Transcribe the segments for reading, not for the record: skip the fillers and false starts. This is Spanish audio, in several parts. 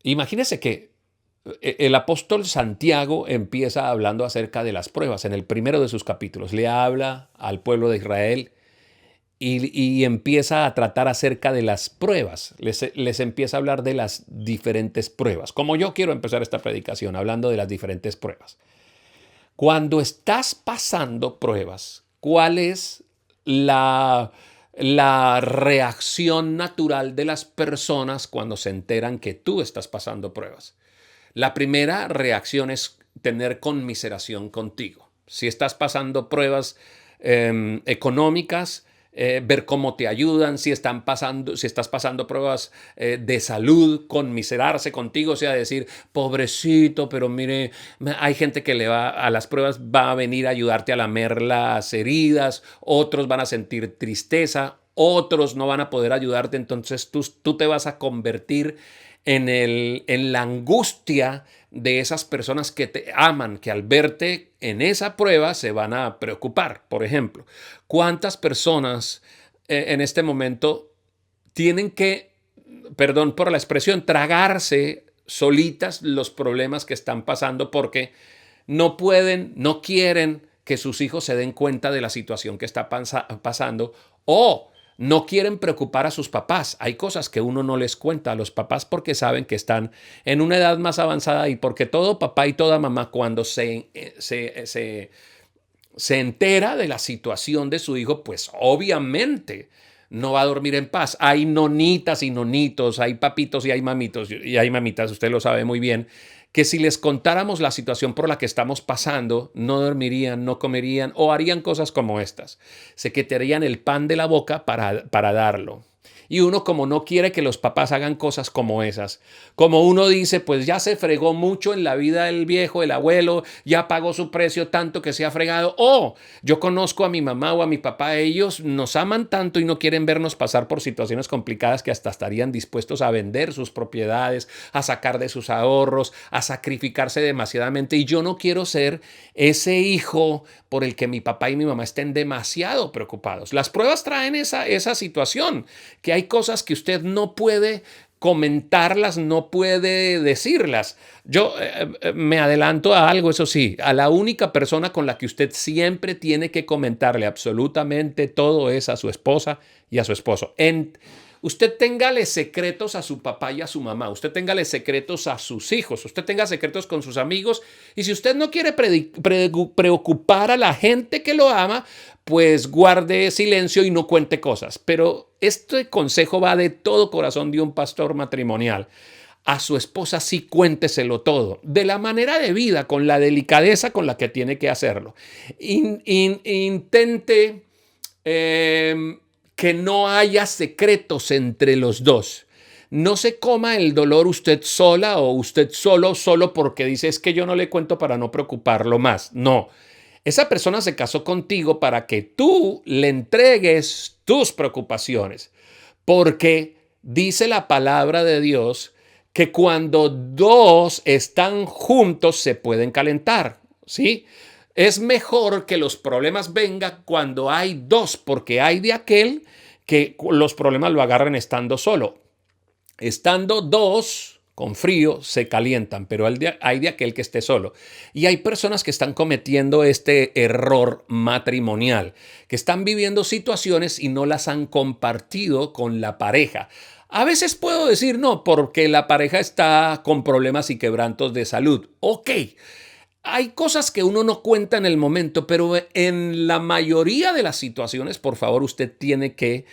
Imagínese que el apóstol Santiago empieza hablando acerca de las pruebas. En el primero de sus capítulos le habla al pueblo de Israel y empieza a tratar acerca de las pruebas. Les empieza a hablar de las diferentes pruebas. Como yo quiero empezar esta predicación hablando de las diferentes pruebas. Cuando estás pasando pruebas, ¿cuál es la reacción natural de las personas cuando se enteran que tú estás pasando pruebas? La primera reacción es tener conmiseración contigo. Si estás pasando pruebas económicas, ver cómo te ayudan, si estás pasando pruebas de salud, conmiserarse contigo, o sea, decir, pobrecito, pero mire, hay gente que le va a las pruebas, va a venir a ayudarte a lamer las heridas, otros van a sentir tristeza, otros no van a poder ayudarte, entonces tú te vas a convertir en la angustia de esas personas que te aman, que al verte en esa prueba se van a preocupar. Por ejemplo, ¿cuántas personas en este momento tienen que, perdón por la expresión, tragarse solitas los problemas que están pasando porque no pueden, no quieren que sus hijos se den cuenta de la situación que está pasando o no quieren preocupar a sus papás? Hay cosas que uno no les cuenta a los papás porque saben que están en una edad más avanzada y porque todo papá y toda mamá cuando se entera de la situación de su hijo, pues obviamente no va a dormir en paz. Hay nonitas y nonitos, hay papitos y hay mamitos y hay mamitas, usted lo sabe muy bien, que si les contáramos la situación por la que estamos pasando, no dormirían, no comerían o harían cosas como estas. Se quitarían el pan de la boca para darlo. Y uno, como no quiere que los papás hagan cosas como esas, como uno dice, pues ya se fregó mucho en la vida del viejo, el abuelo, ya pagó su precio tanto que se ha fregado. O yo conozco a mi mamá o a mi papá, ellos nos aman tanto y no quieren vernos pasar por situaciones complicadas que hasta estarían dispuestos a vender sus propiedades, a sacar de sus ahorros, a sacrificarse demasiadamente. Y yo no quiero ser ese hijo por el que mi papá y mi mamá estén demasiado preocupados. Las pruebas traen esa situación, que hay cosas que usted no puede comentarlas, no puede decirlas. Yo me adelanto a algo, eso sí, a la única persona con la que usted siempre tiene que comentarle absolutamente todo es a su esposa y a su esposo. Usted téngale secretos a su papá y a su mamá, usted téngale secretos a sus hijos, usted tenga secretos con sus amigos, y si usted no quiere preocupar a la gente que lo ama, pues guarde silencio y no cuente cosas. Pero este consejo va de todo corazón de un pastor matrimonial. A su esposa sí cuénteselo todo, de la manera de vida, con la delicadeza con la que tiene que hacerlo. Intente que no haya secretos entre los dos. No se coma el dolor usted sola o usted solo porque dice es que yo no le cuento para no preocuparlo más. No, esa persona se casó contigo para que tú le entregues tus preocupaciones, porque dice la palabra de Dios que cuando dos están juntos se pueden calentar, ¿sí? Es mejor que los problemas vengan cuando hay dos, porque hay de aquel que los problemas lo agarran estando solo. Estando dos con frío se calientan, pero hay de aquel que esté solo. Y hay personas que están cometiendo este error matrimonial, que están viviendo situaciones y no las han compartido con la pareja. A veces puedo decir no, porque la pareja está con problemas y quebrantos de salud. Ok, hay cosas que uno no cuenta en el momento, pero en la mayoría de las situaciones, por favor, usted tiene que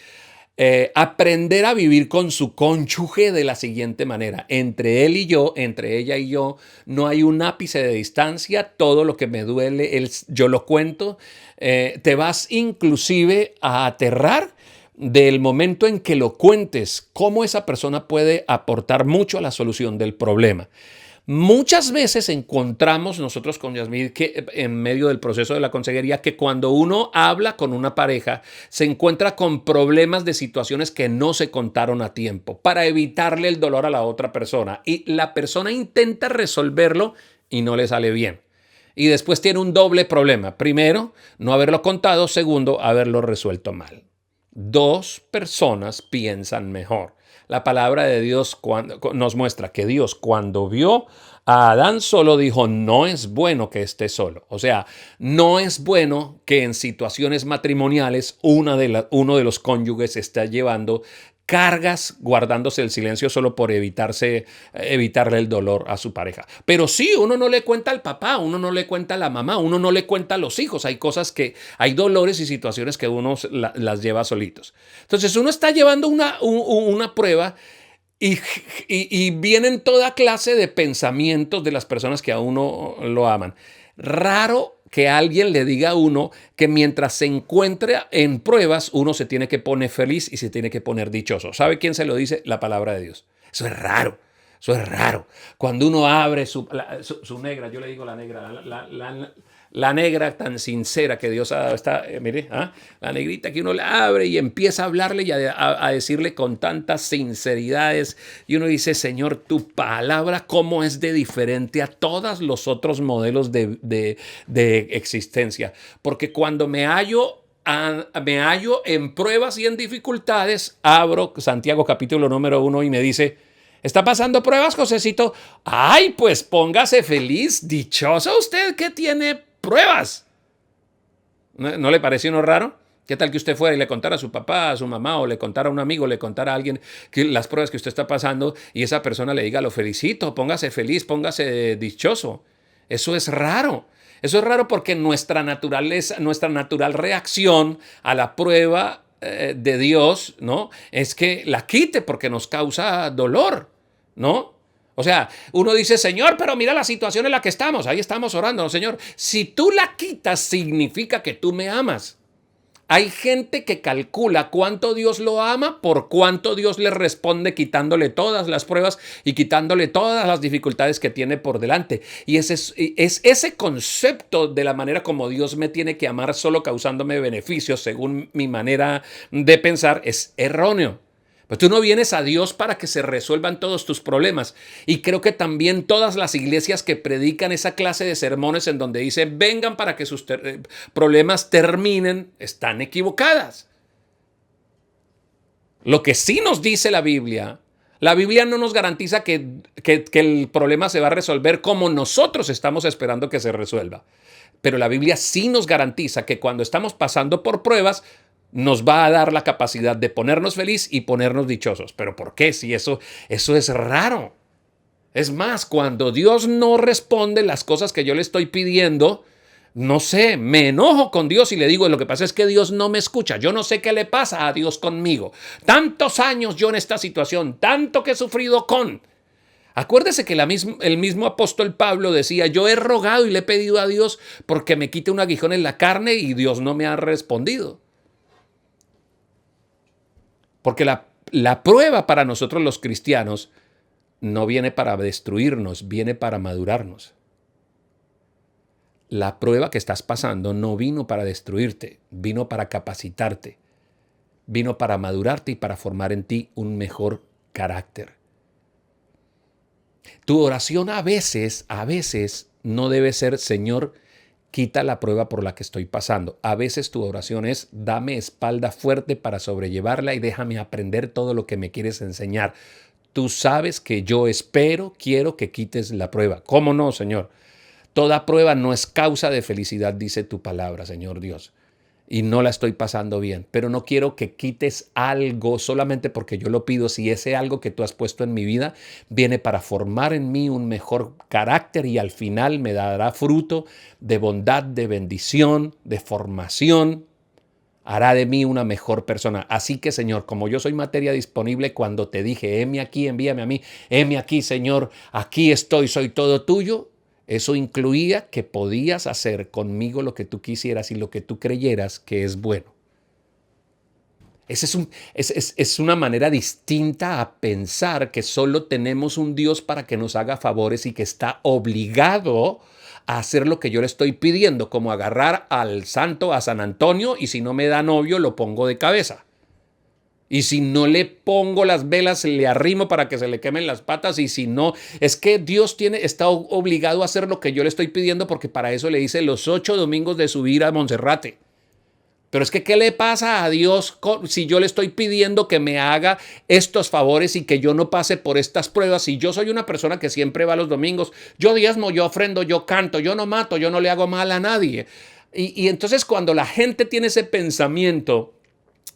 aprender a vivir con su cónyuge de la siguiente manera. Entre él y yo, entre ella y yo, no hay un ápice de distancia. Todo lo que me duele, yo lo cuento. Te vas inclusive a aterrar del momento en que lo cuentes, cómo esa persona puede aportar mucho a la solución del problema. Muchas veces encontramos nosotros con Yasmín que en medio del proceso de la consejería que cuando uno habla con una pareja se encuentra con problemas de situaciones que no se contaron a tiempo para evitarle el dolor a la otra persona y la persona intenta resolverlo y no le sale bien. Y después tiene un doble problema. Primero, no haberlo contado. Segundo, haberlo resuelto mal. Dos personas piensan mejor. la palabra de Dios nos muestra que Dios cuando vio a Adán solo dijo, no es bueno que esté solo. O sea, no es bueno que en situaciones matrimoniales uno de los cónyuges esté llevando cargas guardándose el silencio solo por evitarle el dolor a su pareja. Pero sí, uno no le cuenta al papá, uno no le cuenta a la mamá, uno no le cuenta a los hijos. Hay hay dolores y situaciones que uno las lleva solitos. Entonces uno está llevando una prueba y vienen toda clase de pensamientos de las personas que a uno lo aman. Raro que alguien le diga a uno que mientras se encuentre en pruebas, uno se tiene que poner feliz y se tiene que poner dichoso. ¿Sabe quién se lo dice? La palabra de Dios. Eso es raro. Eso es raro. Cuando uno abre su negra, yo le digo la negra, la negra tan sincera que Dios ha dado, mire, la negrita que uno le abre y empieza a hablarle y a decirle con tantas sinceridades. Y uno dice, Señor, tu palabra, ¿cómo es de diferente a todos los otros modelos de existencia? Porque cuando me hallo en pruebas y en dificultades, abro Santiago capítulo número 1 y me dice, ¿está pasando pruebas, Josecito? Ay, pues póngase feliz, dichoso usted que tiene pruebas. ¿No le parece uno raro? ¿Qué tal que usted fuera y le contara a su papá, a su mamá, o le contara a un amigo, le contara a alguien que las pruebas que usted está pasando y esa persona le diga, lo felicito, póngase feliz, póngase dichoso? Eso es raro. Eso es raro porque nuestra naturaleza, nuestra natural reacción a la prueba de Dios, ¿no? Es que la quite porque nos causa dolor, ¿no? O sea, uno dice, Señor, pero mira la situación en la que estamos. Ahí estamos orando, ¿no, Señor? Si tú la quitas, significa que tú me amas. Hay gente que calcula cuánto Dios lo ama por cuánto Dios le responde quitándole todas las pruebas y quitándole todas las dificultades que tiene por delante. Y es ese concepto de la manera como Dios me tiene que amar solo causándome beneficios, según mi manera de pensar, es erróneo. Pues tú no vienes a Dios para que se resuelvan todos tus problemas. Y creo que también todas las iglesias que predican esa clase de sermones en donde dicen vengan para que sus problemas terminen, están equivocadas. Lo que sí nos dice la Biblia no nos garantiza que el problema se va a resolver como nosotros estamos esperando que se resuelva. Pero la Biblia sí nos garantiza que cuando estamos pasando por pruebas, nos va a dar la capacidad de ponernos feliz y ponernos dichosos. ¿Pero por qué? Si eso es raro. Es más, cuando Dios no responde las cosas que yo le estoy pidiendo, no sé, me enojo con Dios y le digo, lo que pasa es que Dios no me escucha. Yo no sé qué le pasa a Dios conmigo. Tantos años yo en esta situación, tanto que he sufrido con... Acuérdese que el mismo apóstol Pablo decía, yo he rogado y le he pedido a Dios porque me quite un aguijón en la carne y Dios no me ha respondido. Porque la prueba para nosotros los cristianos no viene para destruirnos, viene para madurarnos. La prueba que estás pasando no vino para destruirte, vino para capacitarte, vino para madurarte y para formar en ti un mejor carácter. Tu oración a veces no debe ser, Señor, quita la prueba por la que estoy pasando. A veces tu oración es, dame espalda fuerte para sobrellevarla y déjame aprender todo lo que me quieres enseñar. Tú sabes que yo quiero que quites la prueba. ¿Cómo no, Señor? Toda prueba no es causa de felicidad, dice tu palabra, Señor Dios. Y no la estoy pasando bien, pero no quiero que quites algo solamente porque yo lo pido. Si ese algo que tú has puesto en mi vida viene para formar en mí un mejor carácter y al final me dará fruto de bondad, de bendición, de formación, hará de mí una mejor persona. Así que, Señor, como yo soy materia disponible, cuando te dije, heme aquí, envíame a mí, heme aquí, Señor, aquí estoy, soy todo tuyo. Eso incluía que podías hacer conmigo lo que tú quisieras y lo que tú creyeras que es bueno. Es una manera distinta a pensar que solo tenemos un Dios para que nos haga favores y que está obligado a hacer lo que yo le estoy pidiendo, como agarrar al santo, a San Antonio, y si no me da novio, lo pongo de cabeza. Y si no le pongo las velas, le arrimo para que se le quemen las patas. Y si no, es que Dios está obligado a hacer lo que yo le estoy pidiendo porque para eso le hice los 8 domingos de subir a Monserrate. Pero es que, ¿qué le pasa a Dios si yo le estoy pidiendo que me haga estos favores y que yo no pase por estas pruebas? Si yo soy una persona que siempre va los domingos, yo diezmo, yo ofrendo, yo canto, yo no mato, yo no le hago mal a nadie. Y entonces cuando la gente tiene ese pensamiento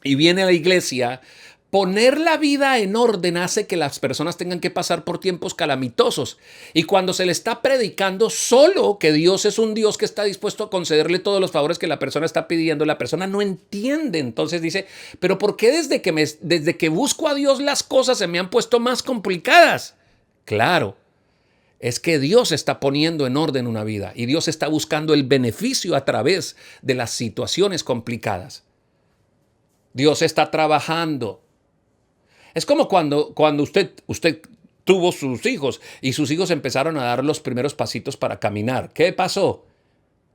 y viene a la iglesia, poner la vida en orden hace que las personas tengan que pasar por tiempos calamitosos. Y cuando se le está predicando solo que Dios es un Dios que está dispuesto a concederle todos los favores que la persona está pidiendo, la persona no entiende. Entonces dice, pero ¿por qué desde que busco a Dios las cosas se me han puesto más complicadas? Claro, es que Dios está poniendo en orden una vida y Dios está buscando el beneficio a través de las situaciones complicadas. Dios está trabajando. Es como cuando usted tuvo sus hijos y sus hijos empezaron a dar los primeros pasitos para caminar. ¿Qué pasó?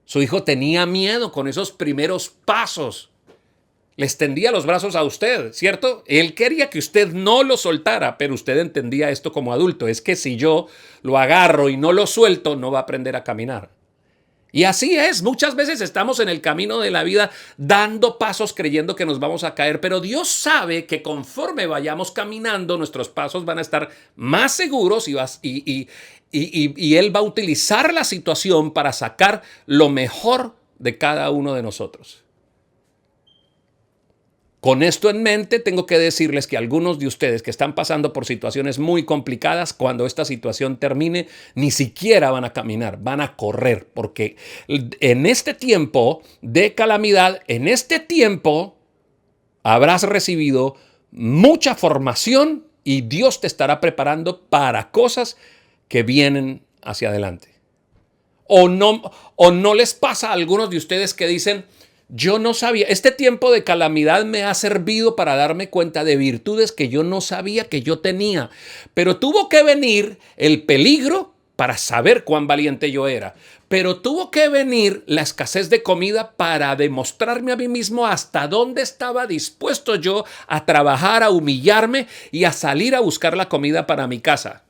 Su hijo tenía miedo con esos primeros pasos. Le extendía los brazos a usted, ¿cierto? Él quería que usted no lo soltara, pero usted entendía esto como adulto. Es que si yo lo agarro y no lo suelto, no va a aprender a caminar. Y así es, muchas veces estamos en el camino de la vida dando pasos creyendo que nos vamos a caer, pero Dios sabe que conforme vayamos caminando, nuestros pasos van a estar más seguros y Él va a utilizar la situación para sacar lo mejor de cada uno de nosotros. Con esto en mente, tengo que decirles que algunos de ustedes que están pasando por situaciones muy complicadas, cuando esta situación termine, ni siquiera van a caminar, van a correr, porque en este tiempo de calamidad, en este tiempo, habrás recibido mucha formación y Dios te estará preparando para cosas que vienen hacia adelante. O no les pasa a algunos de ustedes que dicen, yo no sabía, este tiempo de calamidad me ha servido para darme cuenta de virtudes que yo no sabía que yo tenía, pero tuvo que venir el peligro para saber cuán valiente yo era, pero tuvo que venir la escasez de comida para demostrarme a mí mismo hasta dónde estaba dispuesto yo a trabajar, a humillarme y a salir a buscar la comida para mi casa.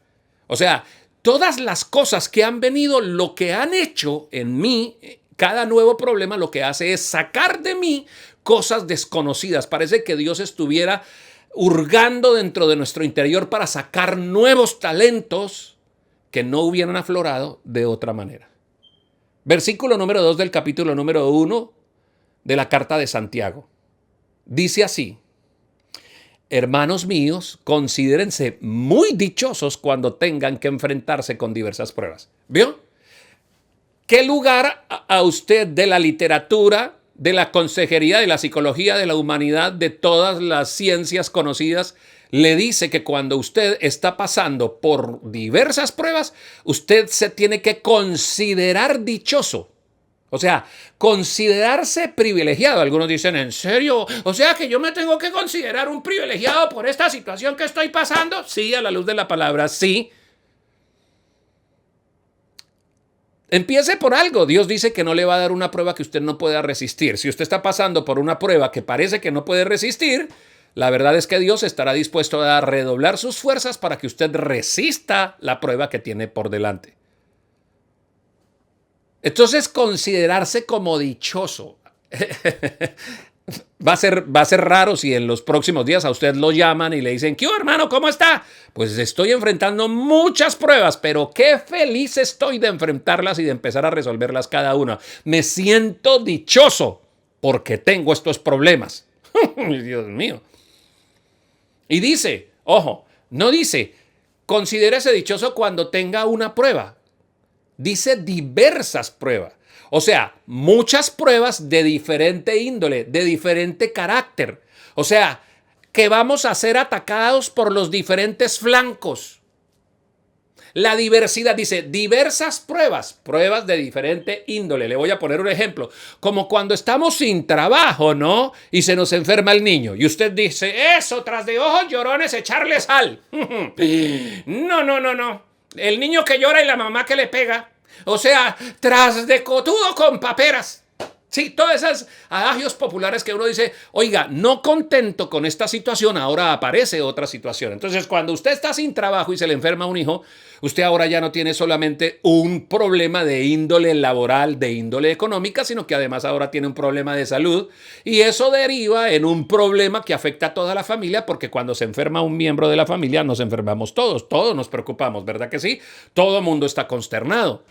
O sea, todas las cosas que han venido, lo que han hecho en mí, cada nuevo problema lo que hace es sacar de mí cosas desconocidas. Parece que Dios estuviera hurgando dentro de nuestro interior para sacar nuevos talentos que no hubieran aflorado de otra manera. Versículo número 2 del capítulo número 1 de la carta de Santiago. Dice así: hermanos míos, considérense muy dichosos cuando tengan que enfrentarse con diversas pruebas. ¿Vio? ¿Qué lugar a usted de la literatura, de la consejería, de la psicología, de la humanidad, de todas las ciencias conocidas, le dice que cuando usted está pasando por diversas pruebas, usted se tiene que considerar dichoso? O sea, considerarse privilegiado. Algunos dicen, ¿en serio? O sea, que yo me tengo que considerar un privilegiado por esta situación que estoy pasando. Sí, a la luz de la palabra, sí. Empiece por algo. Dios dice que no le va a dar una prueba que usted no pueda resistir. Si usted está pasando por una prueba que parece que no puede resistir, la verdad es que Dios estará dispuesto a redoblar sus fuerzas para que usted resista la prueba que tiene por delante. Entonces, considerarse como dichoso. Va a ser raro si en los próximos días a usted lo llaman y le dicen, ¿qué hermano? ¿Cómo está? Pues estoy enfrentando muchas pruebas, pero qué feliz estoy de enfrentarlas y de empezar a resolverlas cada una. Me siento dichoso porque tengo estos problemas. Dios mío. Y dice, ojo, no dice, considérese dichoso cuando tenga una prueba. Dice diversas pruebas. O sea, muchas pruebas de diferente índole, de diferente carácter. O sea, que vamos a ser atacados por los diferentes flancos. La diversidad, dice, diversas pruebas, pruebas de diferente índole. Le voy a poner un ejemplo. Como cuando estamos sin trabajo, ¿no? Y se nos enferma el niño. Y usted dice, eso, tras de ojos llorones, echarle sal. No. El niño que llora y la mamá que le pega. O sea, tras de cotudo con paperas. Sí, todos esos adagios populares que uno dice, oiga, no contento con esta situación, ahora aparece otra situación. Entonces, cuando usted está sin trabajo y se le enferma un hijo, usted ahora ya no tiene solamente un problema de índole laboral, de índole económica, sino que además ahora tiene un problema de salud y eso deriva en un problema que afecta a toda la familia, porque cuando se enferma un miembro de la familia nos enfermamos todos nos preocupamos, ¿verdad que sí? Todo el mundo está consternado.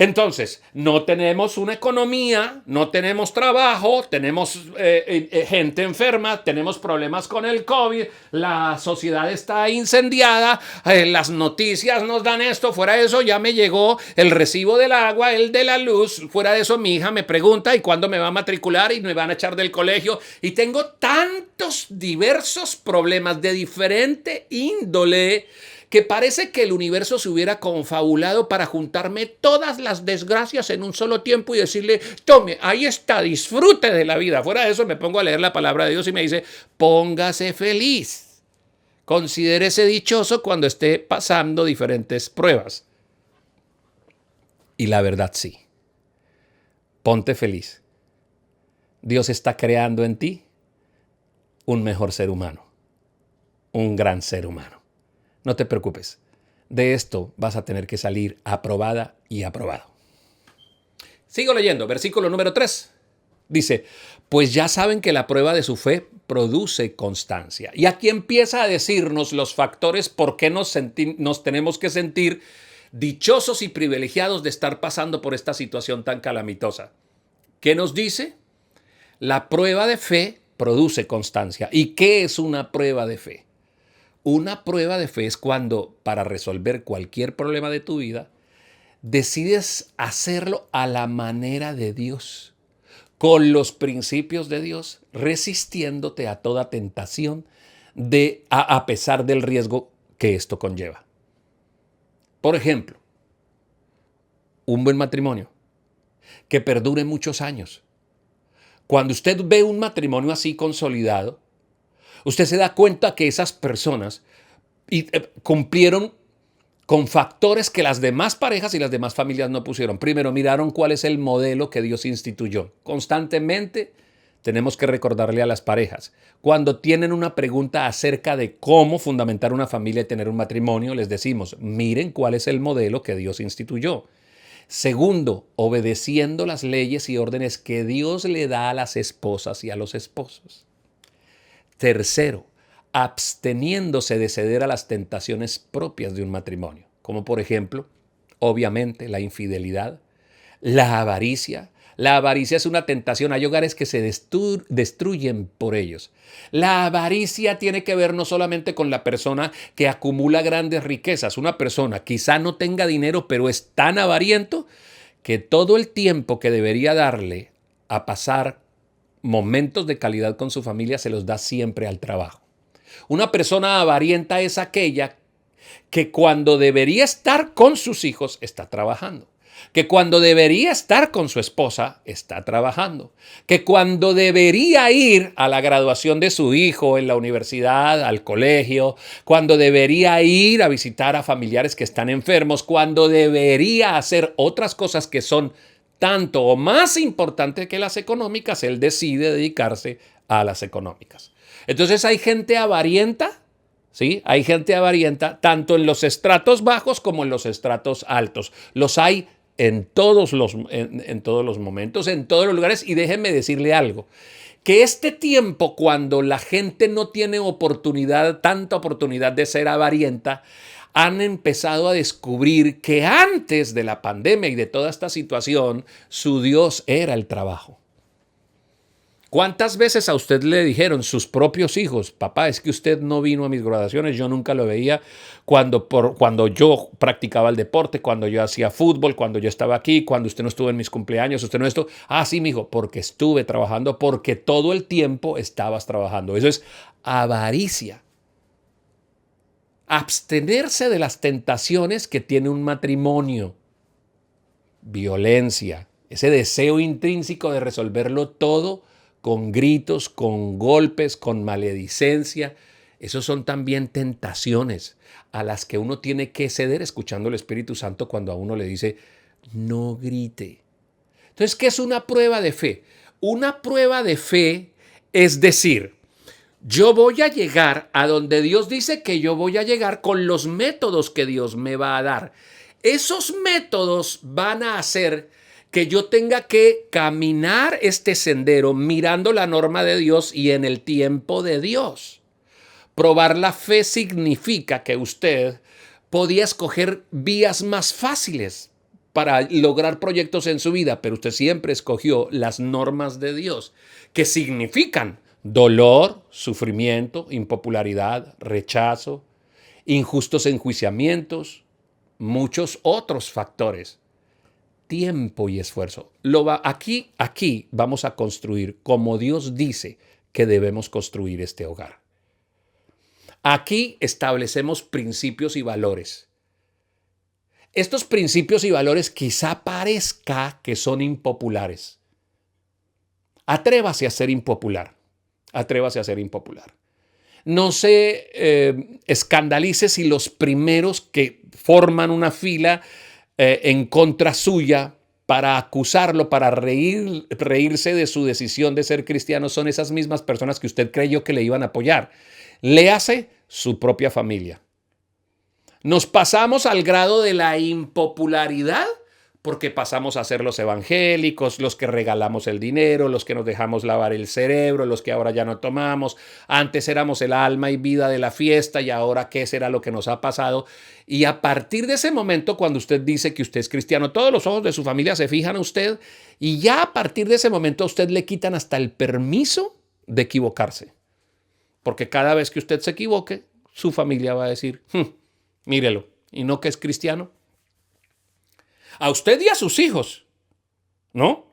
Entonces, no tenemos una economía, no tenemos trabajo, tenemos gente enferma, tenemos problemas con el COVID, la sociedad está incendiada, las noticias nos dan esto, fuera de eso ya me llegó el recibo del agua, el de la luz, fuera de eso mi hija me pregunta y cuándo me va a matricular y me van a echar del colegio y tengo tantos diversos problemas de diferente índole que parece que el universo se hubiera confabulado para juntarme todas las desgracias en un solo tiempo y decirle, tome, ahí está, disfrute de la vida. Fuera de eso me pongo a leer la palabra de Dios y me dice, póngase feliz. Considérese dichoso cuando esté pasando diferentes pruebas. Y la verdad sí. Ponte feliz. Dios está creando en ti un mejor ser humano. Un gran ser humano. No te preocupes, de esto vas a tener que salir aprobada y aprobado. Sigo leyendo, versículo número 3. Dice, pues ya saben que la prueba de su fe produce constancia. Y aquí empieza a decirnos los factores por qué nos tenemos que sentir dichosos y privilegiados de estar pasando por esta situación tan calamitosa. ¿Qué nos dice? La prueba de fe produce constancia. ¿Y qué es una prueba de fe? Una prueba de fe es cuando, para resolver cualquier problema de tu vida, decides hacerlo a la manera de Dios, con los principios de Dios, resistiéndote a toda tentación a pesar del riesgo que esto conlleva. Por ejemplo, un buen matrimonio que perdure muchos años. Cuando usted ve un matrimonio así consolidado, usted se da cuenta que esas personas cumplieron con factores que las demás parejas y las demás familias no pusieron. Primero, miraron cuál es el modelo que Dios instituyó. Constantemente tenemos que recordarle a las parejas, cuando tienen una pregunta acerca de cómo fundamentar una familia y tener un matrimonio, les decimos, miren cuál es el modelo que Dios instituyó. Segundo, obedeciendo las leyes y órdenes que Dios le da a las esposas y a los esposos. Tercero, absteniéndose de ceder a las tentaciones propias de un matrimonio, como por ejemplo, obviamente, la infidelidad, la avaricia. La avaricia es una tentación. Hay hogares que se destruyen por ellos. La avaricia tiene que ver no solamente con la persona que acumula grandes riquezas. Una persona quizá no tenga dinero, pero es tan avariento que todo el tiempo que debería darle a pasar momentos de calidad con su familia se los da siempre al trabajo. Una persona avarienta es aquella que cuando debería estar con sus hijos está trabajando, que cuando debería estar con su esposa está trabajando, que cuando debería ir a la graduación de su hijo en la universidad, al colegio, cuando debería ir a visitar a familiares que están enfermos, cuando debería hacer otras cosas que son tanto o más importante que las económicas, él decide dedicarse a las económicas. Entonces hay gente avarienta, ¿sí? Hay gente avarienta tanto en los estratos bajos como en los estratos altos. Los hay en todos los momentos, en todos los lugares. Y déjenme decirle algo, que este tiempo cuando la gente no tiene tanta oportunidad de ser avarienta, han empezado a descubrir que antes de la pandemia y de toda esta situación, su Dios era el trabajo. ¿Cuántas veces a usted le dijeron sus propios hijos, papá, es que usted no vino a mis graduaciones, yo nunca lo veía cuando yo practicaba el deporte, cuando yo hacía fútbol, cuando yo estaba aquí, cuando usted no estuvo en mis cumpleaños, usted no estuvo? Ah, sí, mijo, porque estuve trabajando, porque todo el tiempo estabas trabajando. Eso es avaricia. Abstenerse de las tentaciones que tiene un matrimonio. Violencia, ese deseo intrínseco de resolverlo todo con gritos, con golpes, con maledicencia. Esos son también tentaciones a las que uno tiene que ceder escuchando al Espíritu Santo cuando a uno le dice, no grite. Entonces, ¿qué es una prueba de fe? Una prueba de fe es decir, yo voy a llegar a donde Dios dice que yo voy a llegar con los métodos que Dios me va a dar. Esos métodos van a hacer que yo tenga que caminar este sendero mirando la norma de Dios y en el tiempo de Dios. Probar la fe significa que usted podía escoger vías más fáciles para lograr proyectos en su vida, pero usted siempre escogió las normas de Dios, que significan dolor, sufrimiento, impopularidad, rechazo, injustos enjuiciamientos, muchos otros factores, tiempo y esfuerzo. Aquí vamos a construir como Dios dice que debemos construir este hogar. Aquí establecemos principios y valores. Estos principios y valores quizá parezca que son impopulares. Atrévase a ser impopular. Atrévase a ser impopular. No se escandalice si los primeros que forman una fila en contra suya para acusarlo, para reírse de su decisión de ser cristiano, son esas mismas personas que usted creyó que le iban a apoyar. Léase su propia familia. Nos pasamos al grado de la impopularidad porque pasamos a ser los evangélicos, los que regalamos el dinero, los que nos dejamos lavar el cerebro, los que ahora ya no tomamos. Antes éramos el alma y vida de la fiesta y ahora qué será lo que nos ha pasado. Y a partir de ese momento, cuando usted dice que usted es cristiano, todos los ojos de su familia se fijan a usted y ya a partir de ese momento a usted le quitan hasta el permiso de equivocarse. Porque cada vez que usted se equivoque, su familia va a decir, mírelo, ¿y no que es cristiano? A usted y a sus hijos, ¿no?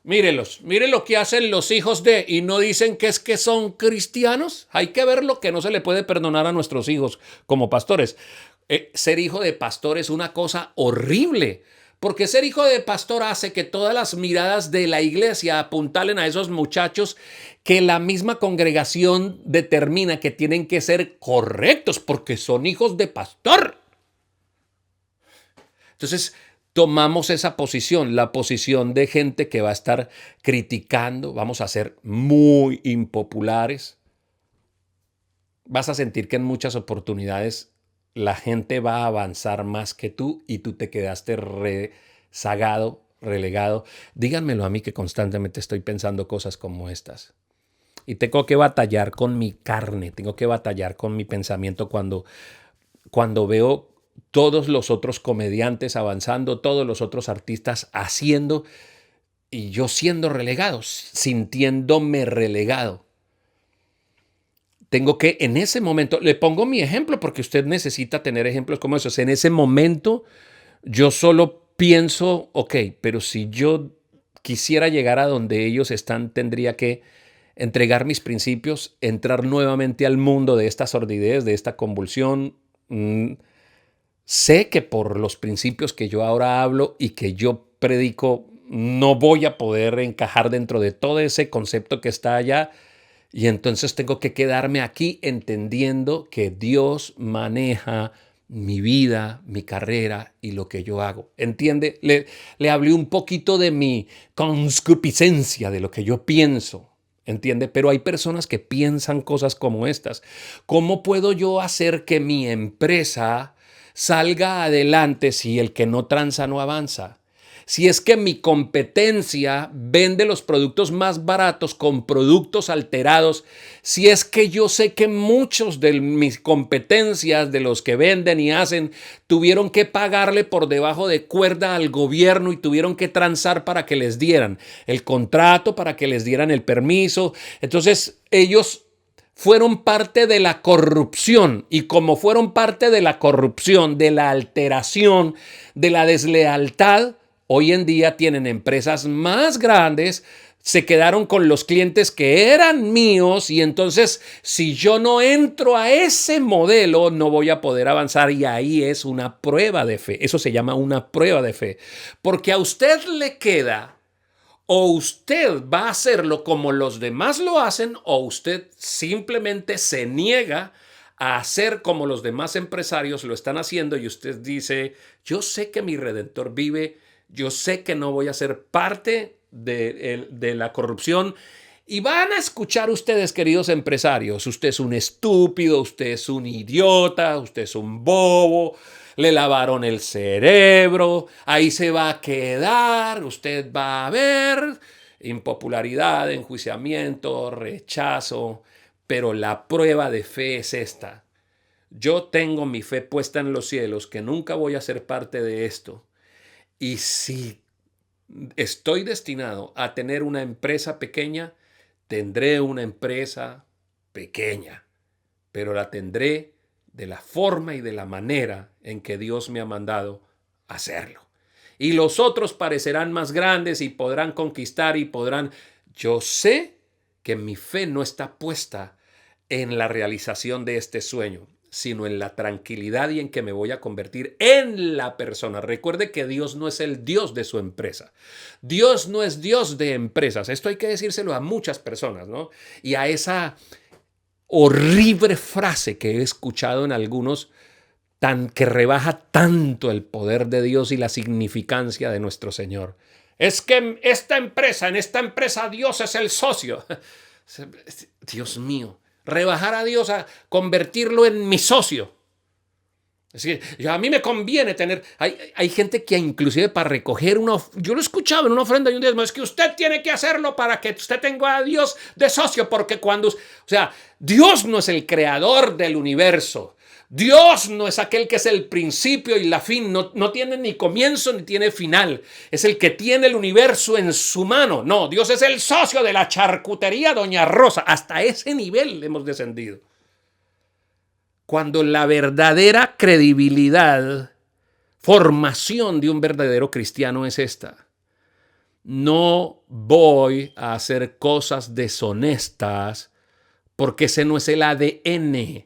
Mírelos, mire lo que hacen los hijos de, y no dicen que es que son cristianos. Hay que ver lo que no se le puede perdonar a nuestros hijos como pastores. Ser hijo de pastor es una cosa horrible. Porque ser hijo de pastor hace que todas las miradas de la iglesia apuntalen a esos muchachos que la misma congregación determina que tienen que ser correctos porque son hijos de pastor. Entonces, tomamos esa posición, la posición de gente que va a estar criticando, vamos a ser muy impopulares. Vas a sentir que en muchas oportunidades la gente va a avanzar más que tú y tú te quedaste rezagado, relegado. Díganmelo a mí que constantemente estoy pensando cosas como estas. Y tengo que batallar con mi carne, tengo que batallar con mi pensamiento cuando veo todos los otros comediantes avanzando, todos los otros artistas haciendo y yo siendo relegado, sintiéndome relegado. Tengo que en ese momento, le pongo mi ejemplo porque usted necesita tener ejemplos como esos. En ese momento yo solo pienso, ok, pero si yo quisiera llegar a donde ellos están, tendría que entregar mis principios, entrar nuevamente al mundo de esta sordidez, de esta convulsión. Sé que por los principios que yo ahora hablo y que yo predico, no voy a poder encajar dentro de todo ese concepto que está allá. Y entonces tengo que quedarme aquí entendiendo que Dios maneja mi vida, mi carrera y lo que yo hago. ¿Entiende? Le hablé un poquito de mi concupiscencia, de lo que yo pienso. ¿Entiende? Pero hay personas que piensan cosas como estas. ¿Cómo puedo yo hacer que mi empresa salga adelante si el que no tranza no avanza? Si es que mi competencia vende los productos más baratos con productos alterados, si es que yo sé que muchos de mis competencias, de los que venden y hacen, tuvieron que pagarle por debajo de cuerda al gobierno y tuvieron que transar para que les dieran el contrato, para que les dieran el permiso. Entonces ellos fueron parte de la corrupción y como fueron parte de la corrupción, de la alteración, de la deslealtad, hoy en día tienen empresas más grandes, se quedaron con los clientes que eran míos y entonces si yo no entro a ese modelo no voy a poder avanzar y ahí es una prueba de fe. Eso se llama una prueba de fe. Porque a usted le queda o usted va a hacerlo como los demás lo hacen o usted simplemente se niega a hacer como los demás empresarios lo están haciendo y usted dice, yo sé que mi Redentor vive. Yo sé que no voy a ser parte de la corrupción. Y van a escuchar ustedes, queridos empresarios, usted es un estúpido, usted es un idiota, usted es un bobo, le lavaron el cerebro, ahí se va a quedar, usted va a ver impopularidad, enjuiciamiento, rechazo, pero la prueba de fe es esta. Yo tengo mi fe puesta en los cielos, que nunca voy a ser parte de esto. Y si estoy destinado a tener una empresa pequeña, tendré una empresa pequeña, pero la tendré de la forma y de la manera en que Dios me ha mandado hacerlo. Y los otros parecerán más grandes y podrán conquistar y podrán... Yo sé que mi fe no está puesta en la realización de este sueño, sino en la tranquilidad y en que me voy a convertir en la persona. Recuerde que Dios no es el Dios de su empresa. Dios no es Dios de empresas. Esto hay que decírselo a muchas personas, ¿no? Y a esa horrible frase que he escuchado en algunos, que rebaja tanto el poder de Dios y la significancia de nuestro Señor. Es que en esta empresa Dios es el socio. Dios mío, rebajar a Dios a convertirlo en mi socio. Es que a mí me conviene tener... Hay gente que inclusive para recoger una... Yo lo he escuchado en una ofrenda y un diezmo. Es que usted tiene que hacerlo para que usted tenga a Dios de socio. Porque cuando... O sea, Dios no es el creador del universo. Dios no es aquel que es el principio y la fin. No tiene ni comienzo ni tiene final. Es el que tiene el universo en su mano. No, Dios es el socio de la charcutería Doña Rosa. Hasta ese nivel hemos descendido. Cuando la verdadera credibilidad, formación de un verdadero cristiano es esta. No voy a hacer cosas deshonestas porque ese no es el ADN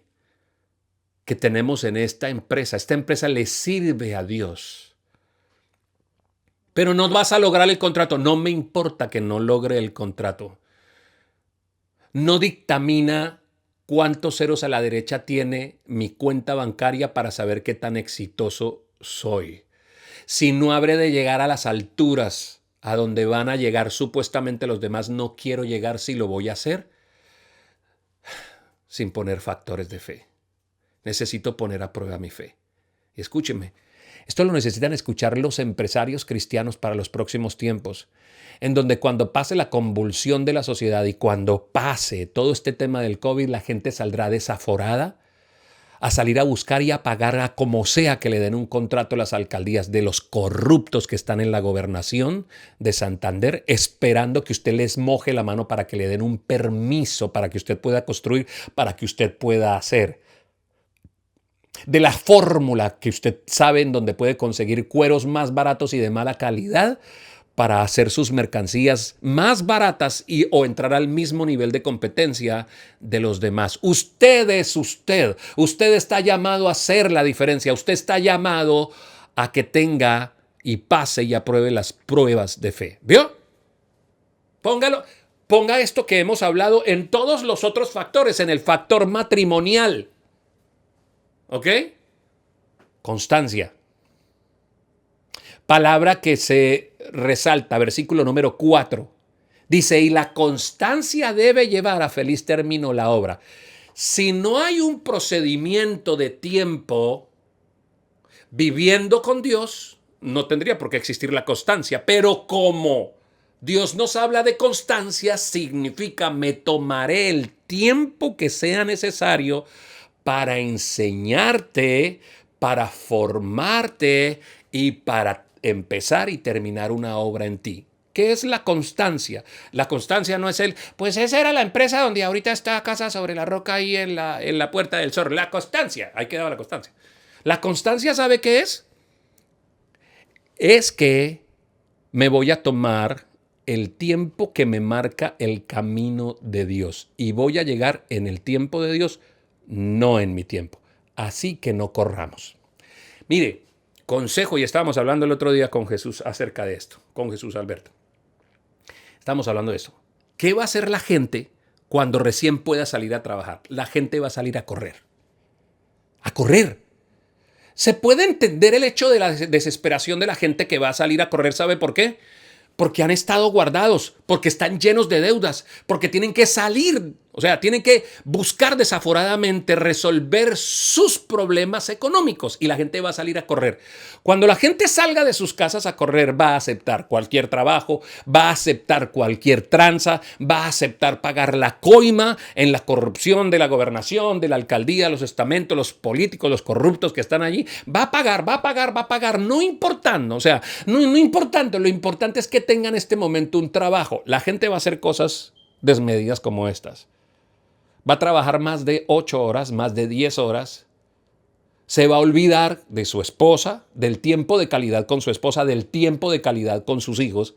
que tenemos en esta empresa. Esta empresa le sirve a Dios. Pero no vas a lograr el contrato. No me importa que no logre el contrato. No dictamina cuántos ceros a la derecha tiene mi cuenta bancaria para saber qué tan exitoso soy. Si no habré de llegar a las alturas a donde van a llegar supuestamente los demás, no quiero llegar si lo voy a hacer sin poner factores de fe. Necesito poner a prueba mi fe. Y escúchenme, esto lo necesitan escuchar los empresarios cristianos para los próximos tiempos, en donde cuando pase la convulsión de la sociedad y cuando pase todo este tema del COVID, la gente saldrá desaforada a salir a buscar y a pagar a como sea que le den un contrato a las alcaldías de los corruptos que están en la gobernación de Santander, esperando que usted les moje la mano para que le den un permiso, para que usted pueda construir, para que usted pueda hacer. De la fórmula que usted sabe en donde puede conseguir cueros más baratos y de mala calidad para hacer sus mercancías más baratas o entrar al mismo nivel de competencia de los demás. Usted es usted. Usted está llamado a hacer la diferencia. Usted está llamado a que tenga y pase y apruebe las pruebas de fe. ¿Vio? Ponga esto que hemos hablado en todos los otros factores, en el factor matrimonial. ¿Ok? Constancia. Palabra que se resalta, versículo número 4. Dice, y la constancia debe llevar a feliz término la obra. Si no hay un procedimiento de tiempo viviendo con Dios, no tendría por qué existir la constancia. Pero como Dios nos habla de constancia, significa me tomaré el tiempo que sea necesario para enseñarte, para formarte y para empezar y terminar una obra en ti. ¿Qué es la constancia? La constancia no es pues esa era la empresa donde ahorita está Casa sobre la Roca ahí en la Puerta del Sol. La constancia, ahí quedaba la constancia. La constancia, ¿sabe qué es? Es que me voy a tomar el tiempo que me marca el camino de Dios y voy a llegar en el tiempo de Dios, no en mi tiempo. Así que no corramos. Mire, consejo, y estábamos hablando el otro día con Jesús acerca de esto, con Jesús Alberto. Estamos hablando de esto. ¿Qué va a hacer la gente cuando recién pueda salir a trabajar? La gente va a salir a correr. A correr. Se puede entender el hecho de la desesperación de la gente que va a salir a correr, ¿sabe por qué? Porque han estado guardados, porque están llenos de deudas, porque tienen que salir, o sea, tienen que buscar desaforadamente resolver sus problemas económicos y la gente va a salir a correr. Cuando la gente salga de sus casas a correr, va a aceptar cualquier trabajo, va a aceptar cualquier tranza, va a aceptar pagar la coima en la corrupción de la gobernación, de la alcaldía, los estamentos, los políticos, los corruptos que están allí. Va a pagar, va a pagar, va a pagar, no importando, o sea, no importando, lo importante es que tengan en este momento un trabajo. La gente va a hacer cosas desmedidas como estas. Va a trabajar más de 8 horas, más de 10 horas. Se va a olvidar de su esposa, del tiempo de calidad con su esposa, del tiempo de calidad con sus hijos.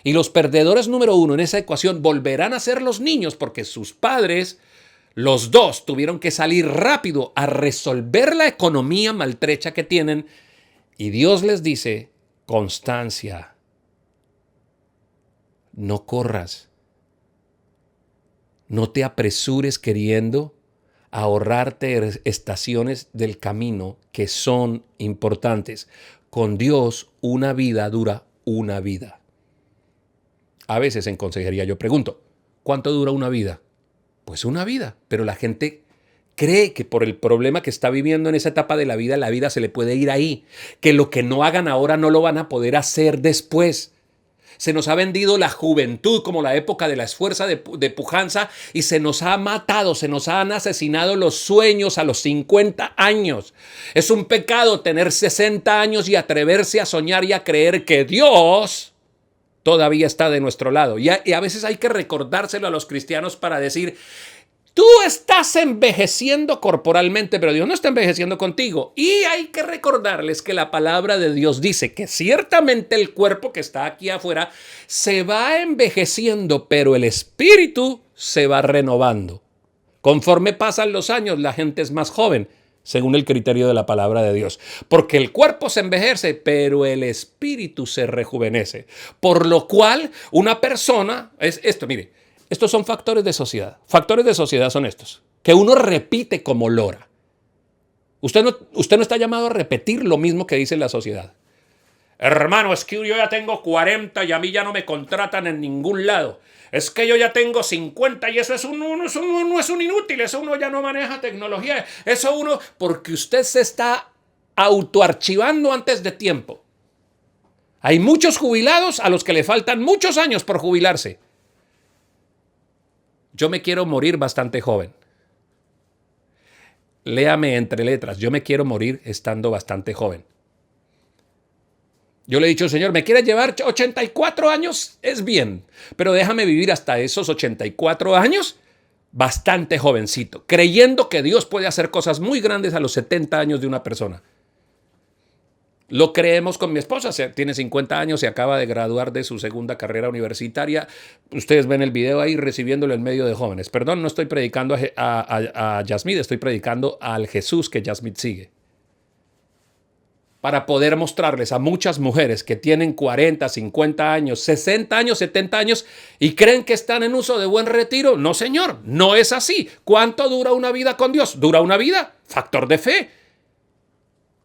Y los perdedores número uno en esa ecuación volverán a ser los niños porque sus padres, los dos, tuvieron que salir rápido a resolver la economía maltrecha que tienen. Y Dios les dice, constancia, no corras. No te apresures queriendo ahorrarte estaciones del camino que son importantes. Con Dios, una vida dura una vida. A veces en consejería yo pregunto, ¿cuánto dura una vida? Pues una vida, pero la gente cree que por el problema que está viviendo en esa etapa de la vida se le puede ir ahí, que lo que no hagan ahora no lo van a poder hacer después. Se nos ha vendido la juventud como la época de la esfuerza de pujanza y se nos ha matado, se nos han asesinado los sueños a los 50 años. Es un pecado tener 60 años y atreverse a soñar y a creer que Dios todavía está de nuestro lado. Y a veces hay que recordárselo a los cristianos para decir, tú estás envejeciendo corporalmente, pero Dios no está envejeciendo contigo. Y hay que recordarles que la palabra de Dios dice que ciertamente el cuerpo que está aquí afuera se va envejeciendo, pero el espíritu se va renovando. Conforme pasan los años, la gente es más joven, según el criterio de la palabra de Dios. Porque el cuerpo se envejece, pero el espíritu se rejuvenece. Por lo cual, una persona, es esto, mire, estos son factores de sociedad. Factores de sociedad son estos, que uno repite como lora. Usted no está llamado a repetir lo mismo que dice la sociedad. Hermano, es que yo ya tengo 40 y a mí ya no me contratan en ningún lado. Es que yo ya tengo 50 y eso no es un inútil, eso uno ya no maneja tecnología. Eso uno, porque usted se está autoarchivando antes de tiempo. Hay muchos jubilados a los que le faltan muchos años por jubilarse. Yo me quiero morir bastante joven. Léame entre letras, yo me quiero morir estando bastante joven. Yo le he dicho, Señor, ¿me quieres llevar 84 años? Es bien, pero déjame vivir hasta esos 84 años bastante jovencito, creyendo que Dios puede hacer cosas muy grandes a los 70 años de una persona. Lo creemos con mi esposa, tiene 50 años, se acaba de graduar de su segunda carrera universitaria. Ustedes ven el video ahí recibiéndolo en medio de jóvenes. Perdón, no estoy predicando a Yasmid, estoy predicando al Jesús que Yasmid sigue. Para poder mostrarles a muchas mujeres que tienen 40, 50 años, 60 años, 70 años y creen que están en uso de buen retiro. No, señor, no es así. ¿Cuánto dura una vida con Dios? ¿Dura una vida? Factor de fe.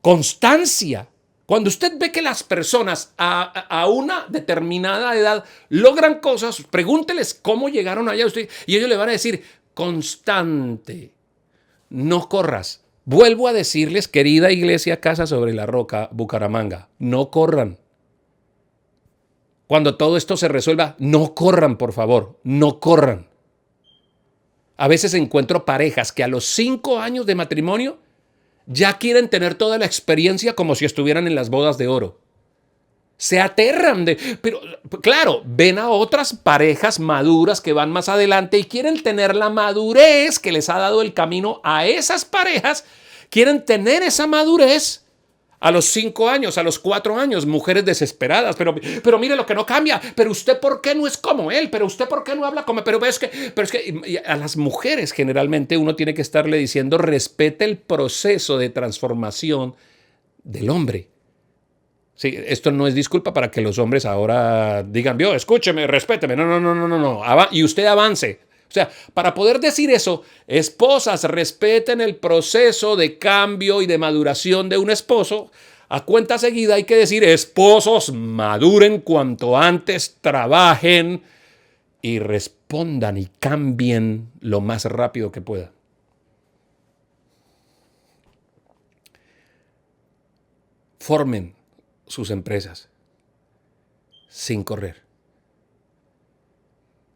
Constancia. Cuando usted ve que las personas a una determinada edad logran cosas, pregúnteles cómo llegaron allá usted y ellos le van a decir, constante, no corras. Vuelvo a decirles, querida iglesia Casa sobre la Roca, Bucaramanga, no corran. Cuando todo esto se resuelva, no corran, por favor, no corran. A veces encuentro parejas que a los 5 años de matrimonio ya quieren tener toda la experiencia como si estuvieran en las bodas de oro. Se aterran pero claro, ven a otras parejas maduras que van más adelante y quieren tener la madurez que les ha dado el camino a esas parejas. Quieren tener esa madurez a los 5 años, a los 4 años, mujeres desesperadas. Pero mire lo que no cambia. Pero usted, ¿por qué no es como él? Pero usted, ¿por qué no habla como? Pero es que a las mujeres generalmente uno tiene que estarle diciendo, respete el proceso de transformación del hombre. Sí, esto no es disculpa para que los hombres ahora digan, escúcheme, respéteme. No. Y usted avance. O sea, para poder decir eso, esposas, respeten el proceso de cambio y de maduración de un esposo. A cuenta seguida hay que decir, esposos, maduren cuanto antes, trabajen y respondan y cambien lo más rápido que puedan. Formen sus empresas sin correr.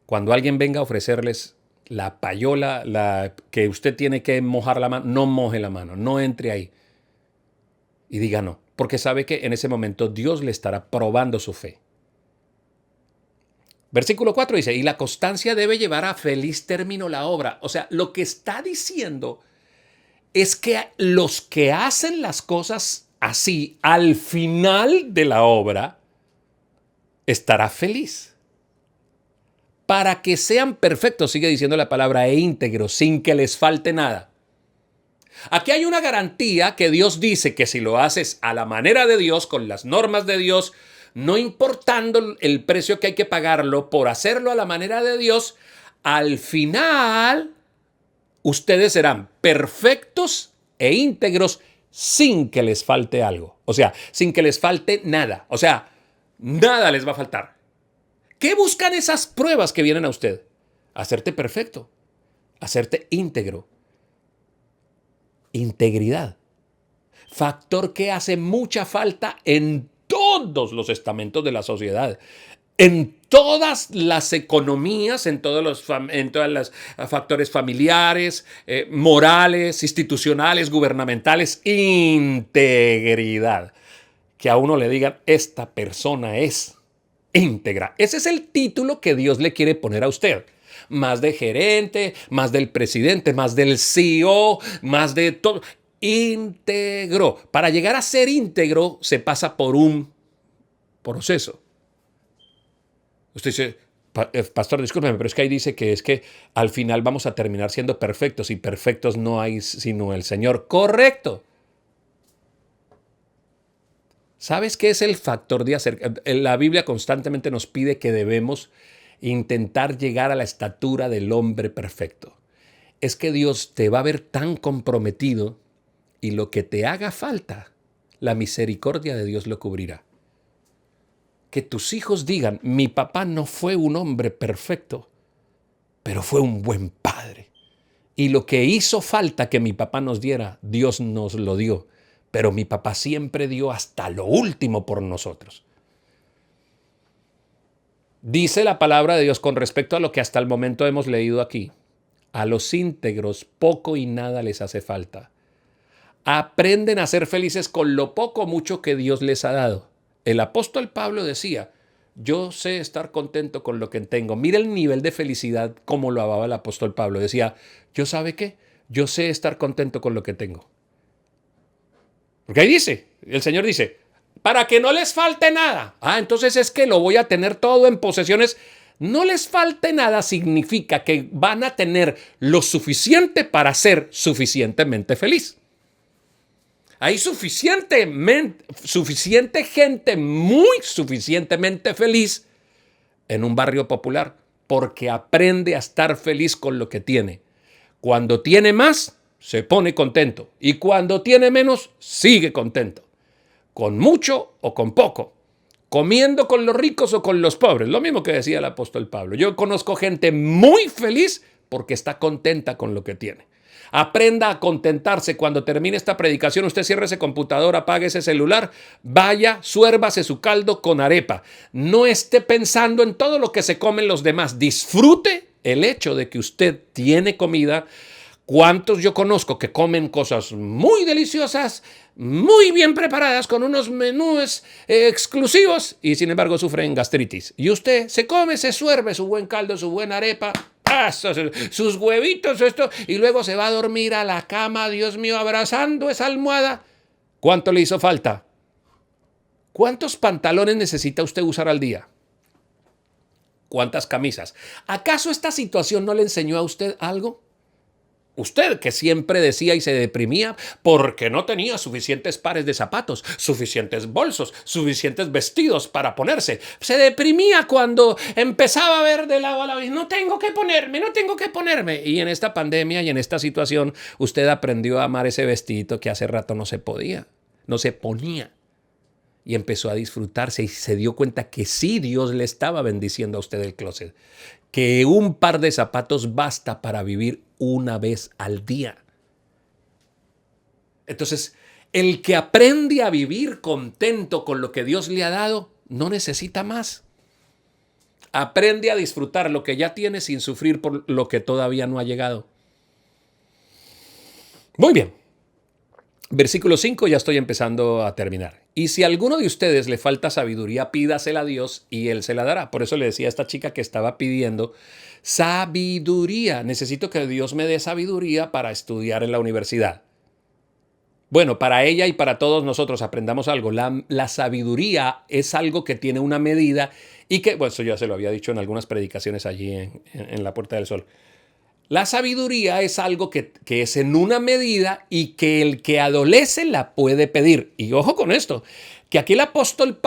Cuando alguien venga a ofrecerles la payola, que usted tiene que mojar la mano, no moje la mano, no entre ahí y diga no, porque sabe que en ese momento Dios le estará probando su fe. Versículo 4 dice, y la constancia debe llevar a feliz término la obra. O sea, lo que está diciendo es que los que hacen las cosas así, al final de la obra, estará feliz. Para que sean perfectos, sigue diciendo la palabra, e íntegros, sin que les falte nada. Aquí hay una garantía que Dios dice que si lo haces a la manera de Dios, con las normas de Dios, no importando el precio que hay que pagarlo por hacerlo a la manera de Dios, al final ustedes serán perfectos e íntegros sin que les falte algo. O sea, sin que les falte nada. O sea, nada les va a faltar. ¿Qué buscan esas pruebas que vienen a usted? Hacerte perfecto, hacerte íntegro. Integridad. Factor que hace mucha falta en todos los estamentos de la sociedad. En todas las economías, en todos los factores familiares, morales, institucionales, gubernamentales, integridad. Que a uno le digan, esta persona es íntegra. Ese es el título que Dios le quiere poner a usted. Más de gerente, más del presidente, más del CEO, más de todo. Íntegro. Para llegar a ser íntegro se pasa por un proceso. Usted dice, pastor, discúlpeme, pero es que ahí dice que es que al final vamos a terminar siendo perfectos y perfectos no hay sino el Señor. Correcto. ¿Sabes qué es el factor de hacer? La Biblia constantemente nos pide que debemos intentar llegar a la estatura del hombre perfecto. Es que Dios te va a ver tan comprometido y lo que te haga falta, la misericordia de Dios lo cubrirá. Que tus hijos digan, mi papá no fue un hombre perfecto, pero fue un buen padre. Y lo que hizo falta que mi papá nos diera, Dios nos lo dio. Pero mi papá siempre dio hasta lo último por nosotros. Dice la palabra de Dios con respecto a lo que hasta el momento hemos leído aquí. A los íntegros poco y nada les hace falta. Aprenden a ser felices con lo poco o mucho que Dios les ha dado. El apóstol Pablo decía, yo sé estar contento con lo que tengo. Mira el nivel de felicidad como lo hablaba el apóstol Pablo. Decía, ¿yo sabe qué? Yo sé estar contento con lo que tengo. Porque ahí dice, el Señor dice, para que no les falte nada. Entonces es que lo voy a tener todo en posesiones. No les falte nada significa que van a tener lo suficiente para ser suficientemente feliz. Hay suficiente gente muy suficientemente feliz en un barrio popular porque aprende a estar feliz con lo que tiene. Cuando tiene más, se pone contento. Y cuando tiene menos, sigue contento. Con mucho o con poco. Comiendo con los ricos o con los pobres. Lo mismo que decía el apóstol Pablo. Yo conozco gente muy feliz porque está contenta con lo que tiene. Aprenda a contentarse. Cuando termine esta predicación, usted cierre ese computador, apague ese celular, vaya, suérvase su caldo con arepa. No esté pensando en todo lo que se comen los demás. Disfrute el hecho de que usted tiene comida. ¿Cuántos yo conozco que comen cosas muy deliciosas, muy bien preparadas, con unos menús exclusivos y sin embargo sufren gastritis? Y usted se come, se suerve su buen caldo, su buena arepa, sus huevitos, esto, y luego se va a dormir a la cama, Dios mío, abrazando esa almohada. ¿Cuánto le hizo falta? ¿Cuántos pantalones necesita usted usar al día? ¿Cuántas camisas? ¿Acaso esta situación no le enseñó a usted algo? Usted que siempre decía y se deprimía porque no tenía suficientes pares de zapatos, suficientes bolsos, suficientes vestidos para ponerse. Se deprimía cuando empezaba a ver de lado a lado y no tengo que ponerme, no tengo que ponerme. Y en esta pandemia y en esta situación usted aprendió a amar ese vestidito que hace rato no se podía, no se ponía. Y empezó a disfrutarse y se dio cuenta que sí, Dios le estaba bendiciendo a usted el closet. Que un par de zapatos basta para vivir una vez al día. Entonces, el que aprende a vivir contento con lo que Dios le ha dado, no necesita más. Aprende a disfrutar lo que ya tiene sin sufrir por lo que todavía no ha llegado. Muy bien. Versículo 5, ya estoy empezando a terminar. Y si a alguno de ustedes le falta sabiduría, pídasela a Dios y Él se la dará. Por eso le decía a esta chica que estaba pidiendo sabiduría. Necesito que Dios me dé sabiduría para estudiar en la universidad. Bueno, para ella y para todos nosotros aprendamos algo. La sabiduría es algo que tiene una medida y que, bueno, eso ya se lo había dicho en algunas predicaciones allí en la Puerta del Sol. La sabiduría es algo que es en una medida y que el que adolece la puede pedir. Y ojo con esto, que aquí el apóstol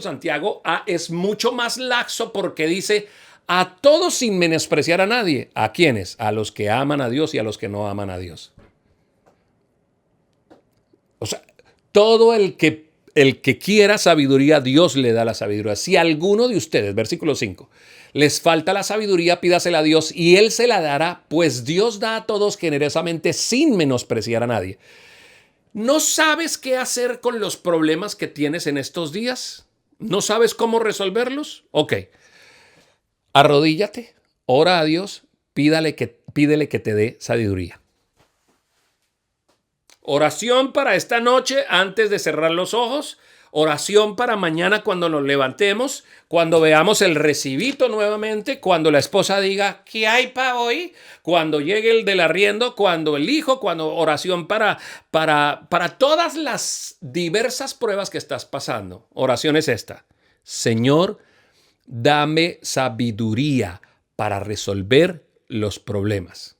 Santiago es mucho más laxo porque dice a todos sin menospreciar a nadie. ¿A quiénes? A los que aman a Dios y a los que no aman a Dios. O sea, todo el que quiera sabiduría, Dios le da la sabiduría. Si a alguno de ustedes, versículo 5, les falta la sabiduría, pídasela a Dios y Él se la dará, pues Dios da a todos generosamente sin menospreciar a nadie. ¿No sabes qué hacer con los problemas que tienes en estos días? ¿No sabes cómo resolverlos? Ok, arrodíllate, ora a Dios, pídele que te dé sabiduría. Oración para esta noche antes de cerrar los ojos. Oración para mañana cuando nos levantemos, cuando veamos el recibito nuevamente, cuando la esposa diga, ¿qué hay para hoy? Cuando llegue el del arriendo, cuando el hijo, cuando oración para todas las diversas pruebas que estás pasando. Oración es esta. Señor, dame sabiduría para resolver los problemas.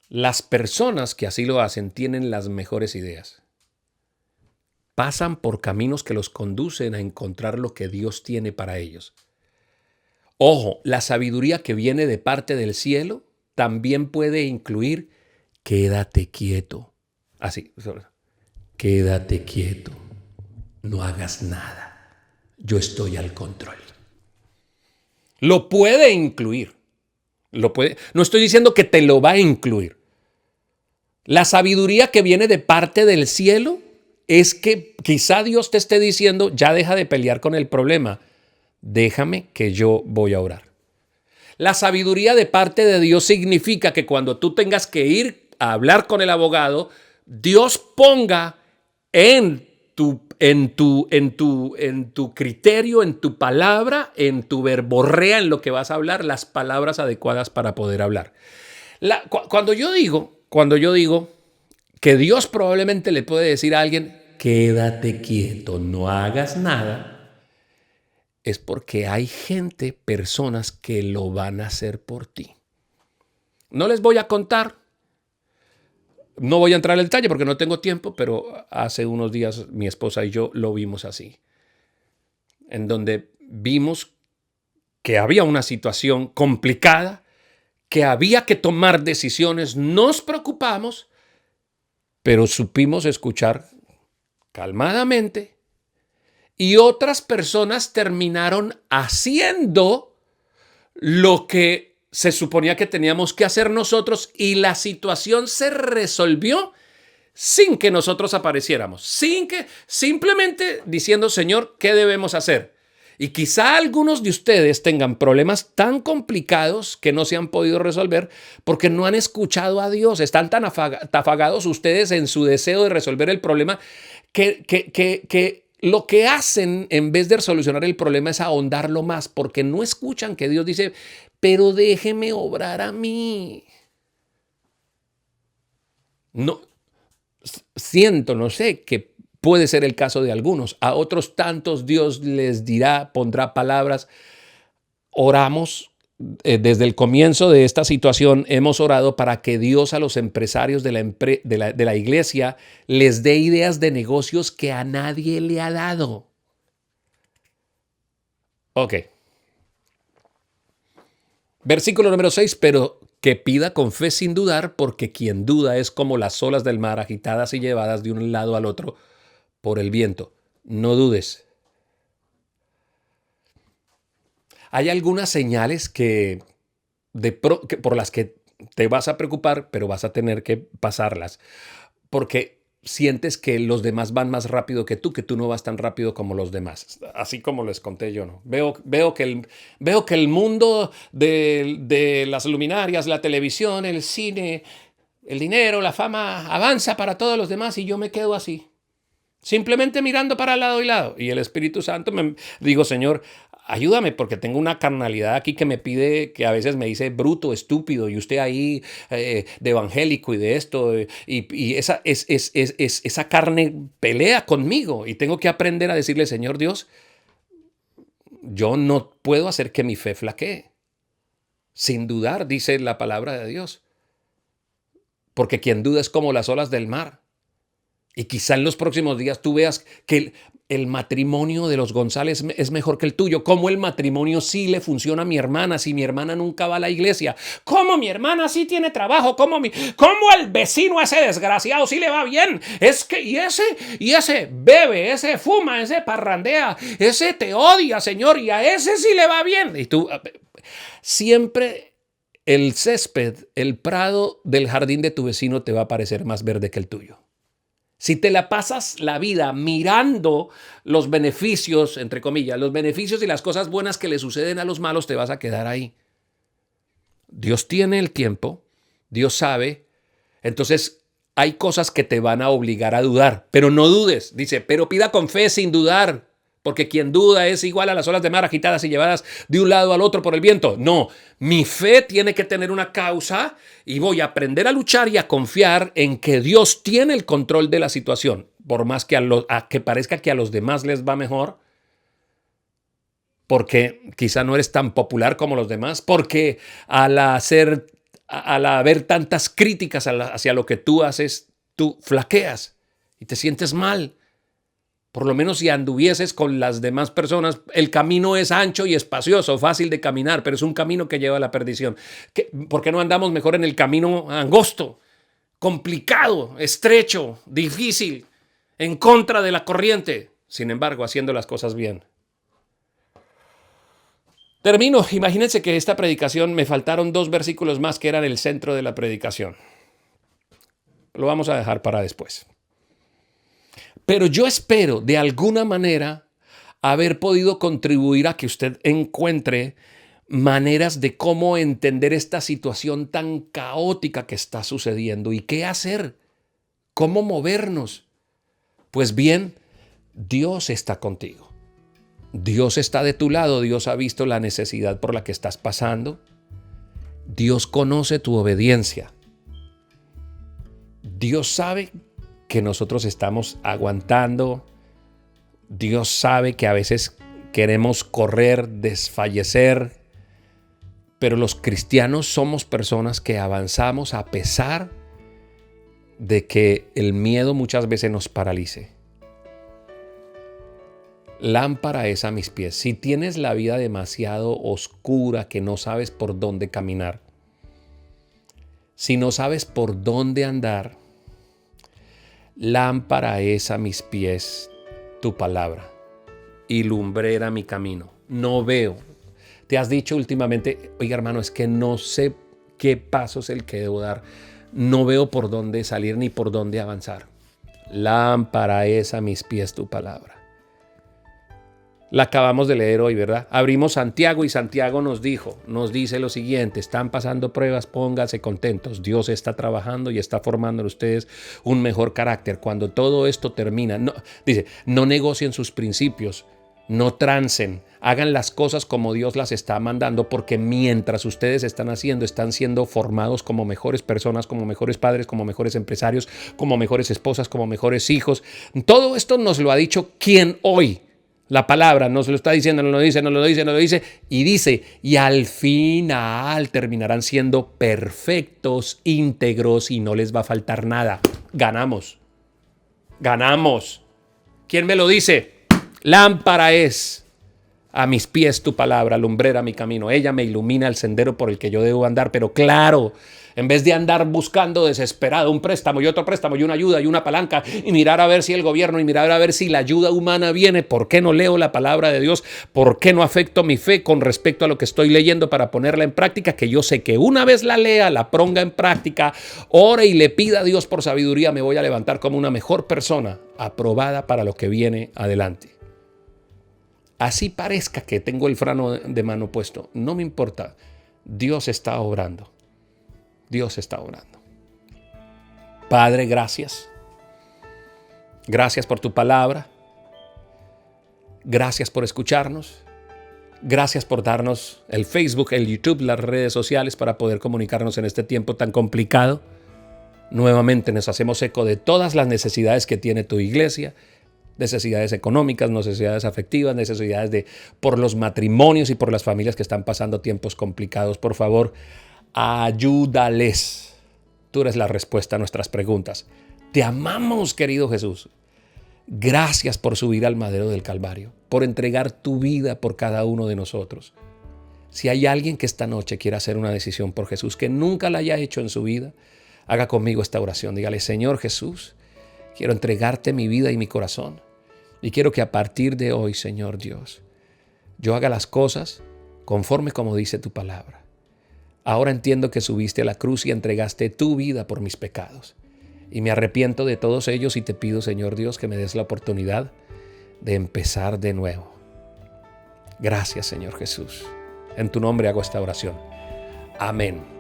Las personas que así lo hacen tienen las mejores ideas. Pasan por caminos que los conducen a encontrar lo que Dios tiene para ellos. Ojo, la sabiduría que viene de parte del cielo también puede incluir quédate quieto. Así, quédate quieto, no hagas nada, yo estoy al control. Lo puede incluir. No estoy diciendo que te lo va a incluir. La sabiduría que viene de parte del cielo es que quizá Dios te esté diciendo, ya deja de pelear con el problema, déjame que yo voy a orar. La sabiduría de parte de Dios significa que cuando tú tengas que ir a hablar con el abogado, Dios ponga en tu criterio, en tu palabra, en tu verborrea, en lo que vas a hablar, las palabras adecuadas para poder hablar. Cuando yo digo que Dios probablemente le puede decir a alguien, quédate quieto, no hagas nada, es porque hay personas que lo van a hacer por ti. No les voy a contar, no voy a entrar en el detalle porque no tengo tiempo, pero hace unos días mi esposa y yo lo vimos así, en donde vimos que había una situación complicada, que había que tomar decisiones, nos preocupamos, pero supimos escuchar calmadamente y otras personas terminaron haciendo lo que se suponía que teníamos que hacer nosotros y la situación se resolvió sin que nosotros apareciéramos, simplemente diciendo, Señor, ¿qué debemos hacer? Y quizá algunos de ustedes tengan problemas tan complicados que no se han podido resolver porque no han escuchado a Dios. Están tan afagados ustedes en su deseo de resolver el problema que lo que hacen en vez de solucionar el problema es ahondarlo más porque no escuchan que Dios dice, pero déjeme obrar a mí. No sé que puede ser el caso de algunos. A otros tantos Dios les dirá, pondrá palabras. Oramos desde el comienzo de esta situación hemos orado para que Dios a los empresarios de la iglesia les dé ideas de negocios que a nadie le ha dado. Ok. Versículo número 6, pero que pida con fe sin dudar, porque quien duda es como las olas del mar agitadas y llevadas de un lado al otro por el viento. No dudes. Hay algunas señales que por las que te vas a preocupar, pero vas a tener que pasarlas, porque sientes que los demás van más rápido que tú no vas tan rápido como los demás. Así como les conté yo, ¿no? Veo que el mundo de las luminarias, la televisión, el cine, el dinero, la fama avanza para todos los demás y yo me quedo así. Simplemente mirando para lado y lado. Y el Espíritu Santo me digo, Señor, ayúdame porque tengo una carnalidad aquí que me pide, que a veces me dice bruto, estúpido, y usted ahí de evangélico y de esto, y esa carne pelea conmigo y tengo que aprender a decirle, Señor Dios, yo no puedo hacer que mi fe flaquee. Sin dudar, dice la palabra de Dios, porque quien duda es como las olas del mar. Y quizá en los próximos días tú veas que el matrimonio de los González es mejor que el tuyo. ¿Cómo el matrimonio sí le funciona a mi hermana si mi hermana nunca va a la iglesia? ¿Cómo mi hermana sí tiene trabajo? ¿Cómo el vecino ese desgraciado sí le va bien? Es que y ese bebe, ese fuma, ese parrandea, ese te odia, Señor, y a ese sí le va bien. Y tú siempre el césped, el prado del jardín de tu vecino te va a parecer más verde que el tuyo. Si te la pasas la vida mirando los beneficios, entre comillas, los beneficios y las cosas buenas que le suceden a los malos, te vas a quedar ahí. Dios tiene el tiempo, Dios sabe, entonces hay cosas que te van a obligar a dudar, pero no dudes, dice, pero pida con fe sin dudar, porque quien duda es igual a las olas de mar agitadas y llevadas de un lado al otro por el viento. No, mi fe tiene que tener una causa y voy a aprender a luchar y a confiar en que Dios tiene el control de la situación. Por más que que parezca que a los demás les va mejor, porque quizá no eres tan popular como los demás, porque al haber tantas críticas hacia lo que tú haces, tú flaqueas y te sientes mal. Por lo menos si anduvieses con las demás personas, el camino es ancho y espacioso, fácil de caminar, pero es un camino que lleva a la perdición. ¿Por qué no andamos mejor en el camino angosto, complicado, estrecho, difícil, en contra de la corriente? Sin embargo, haciendo las cosas bien. Termino. Imagínense que esta predicación me faltaron 2 versículos más que eran el centro de la predicación. Lo vamos a dejar para después. Pero yo espero, de alguna manera, haber podido contribuir a que usted encuentre maneras de cómo entender esta situación tan caótica que está sucediendo y qué hacer, cómo movernos. Pues bien, Dios está contigo. Dios está de tu lado. Dios ha visto la necesidad por la que estás pasando. Dios conoce tu obediencia. Dios sabe que nosotros estamos aguantando. Dios sabe que a veces queremos correr, desfallecer, pero los cristianos somos personas que avanzamos a pesar de que el miedo muchas veces nos paralice. Lámpara es a mis pies. Si tienes la vida demasiado oscura que no sabes por dónde caminar, si no sabes por dónde andar, lámpara es a mis pies tu palabra y lumbrera mi camino. No veo. Te has dicho últimamente, oiga hermano, es que no sé qué paso es el que debo dar. No veo por dónde salir ni por dónde avanzar. Lámpara es a mis pies tu palabra. La acabamos de leer hoy, ¿verdad? Abrimos Santiago y Santiago nos dice lo siguiente: están pasando pruebas, pónganse contentos. Dios está trabajando y está formando en ustedes un mejor carácter. Cuando todo esto termina, no negocien sus principios, no trancen, hagan las cosas como Dios las está mandando, porque mientras ustedes están siendo formados como mejores personas, como mejores padres, como mejores empresarios, como mejores esposas, como mejores hijos. Todo esto nos lo ha dicho ¿quién hoy? La palabra nos lo está diciendo, nos lo dice, nos lo dice, nos lo dice. Y dice, y al final terminarán siendo perfectos, íntegros y no les va a faltar nada. Ganamos. Ganamos. ¿Quién me lo dice? Lámpara es a mis pies tu palabra, lumbrera mi camino. Ella me ilumina el sendero por el que yo debo andar. Pero claro, en vez de andar buscando desesperado un préstamo y otro préstamo y una ayuda y una palanca y mirar a ver si el gobierno y mirar a ver si la ayuda humana viene, ¿por qué no leo la palabra de Dios? ¿Por qué no afecto mi fe con respecto a lo que estoy leyendo para ponerla en práctica? Que yo sé que una vez la lea, la ponga en práctica, ore y le pida a Dios por sabiduría, me voy a levantar como una mejor persona, aprobada para lo que viene adelante. Así parezca que tengo el freno de mano puesto, no me importa. Dios está obrando. Dios está obrando. Padre, gracias. Gracias por tu palabra. Gracias por escucharnos. Gracias por darnos el Facebook, el YouTube, las redes sociales para poder comunicarnos en este tiempo tan complicado. Nuevamente nos hacemos eco de todas las necesidades que tiene tu iglesia. Necesidades económicas, necesidades afectivas, necesidades por los matrimonios y por las familias que están pasando tiempos complicados. Por favor, ayúdales. Tú eres la respuesta a nuestras preguntas. Te amamos, querido Jesús. Gracias por subir al madero del Calvario, por entregar tu vida por cada uno de nosotros. Si hay alguien que esta noche quiera hacer una decisión por Jesús, que nunca la haya hecho en su vida, haga conmigo esta oración. Dígale, Señor Jesús, quiero entregarte mi vida y mi corazón. Y quiero que a partir de hoy, Señor Dios, yo haga las cosas conforme como dice tu palabra. Ahora entiendo que subiste a la cruz y entregaste tu vida por mis pecados. Y me arrepiento de todos ellos y te pido, Señor Dios, que me des la oportunidad de empezar de nuevo. Gracias, Señor Jesús. En tu nombre hago esta oración. Amén.